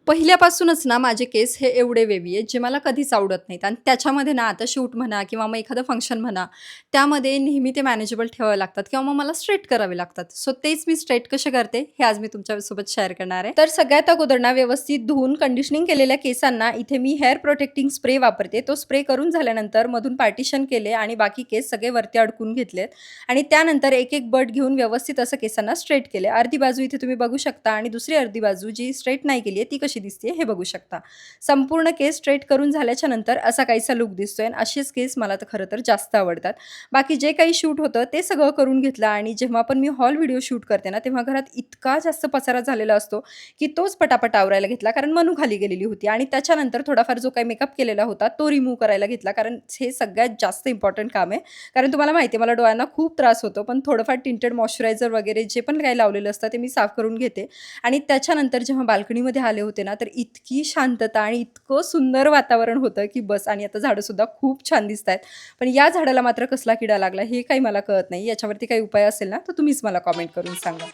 पहिल्यापासूनच ना माझे केस हे एवढे वेवी आहेत, जे मला कधीच आवडत नाहीत आणि त्याच्यामध्ये ना आता शूट म्हणा किंवा मग एखादं फंक्शन म्हणा, त्यामध्ये नेहमी ते मॅनेजेबल ठेवावे लागतात किंवा मग मला स्ट्रेट करावे लागतात. सो तेच मी स्ट्रेट कसे करते, हे आज मी तुमच्यासोबत शेअर करणार आहे. तर सगळ्यात अगोदर ना व्यवस्थित धुवून कंडिशनिंग केलेल्या केसांना इथे मी हेअर प्रोटेक्टिंग स्प्रे वापरते. तो स्प्रे करून झाल्यानंतर मधून पार्टिशन केले आणि बाकी केस सगळे वरती अडकून घेतलेत आणि त्यानंतर एक-एक बट घेऊन व्यवस्थित असं केसांना स्ट्रेट केले. अर्धी बाजू इथे तुम्ही बघू शकता आणि दुसरी अर्धी बाजू जी स्ट्रेट नाही केली आहे, ती कशी दिसते हे बघू शकता. संपूर्ण केस स्ट्रेट करून झाल्याच्या नंतर असा काहीसा लूक दिसतोय आणि असेच केस मला तर खरं तर जास्त आवडतात. बाकी जे काही शूट होतं ते सगळं करून घेतलं आणि जेव्हा पण मी हॉल व्हिडिओ शूट करते ना, तेव्हा घरात इतका जास्त पसारा झालेला असतो, की तोच पटापट आवरायला घेतला कारण मनू खाली गेलेली होती आणि त्याच्यानंतर थोडाफार जो काही मेकअप केलेला होता तो रिमूव्ह करायला घेतला कारण हे सगळ्यात जास्त इम्पॉर्टंट काम आहे. कारण तुम्हाला माहिती आहे मला डोळ्यांना खूप त्रास होतो, पण थोडंफार टिंटेड मॉइश्चरायझर वगैरे जे पण काही लावलेलं असतं ते मी साफ करून घेते आणि त्याच्यानंतर जेव्हा बाल्कनीमध्ये आले होते ना, तर इतकी शांतता आणि इतकं सुंदर वातावरण होतं, की बस आणि आता झाडंसुद्धा खूप छान दिसतायत. पण या झाडाला मात्र कसला किडा लागला हे काही मला कळत नाही. याच्यावरती काही उपाय असेल ना, तर तुम्हीच मला कमेंट करून सांगा.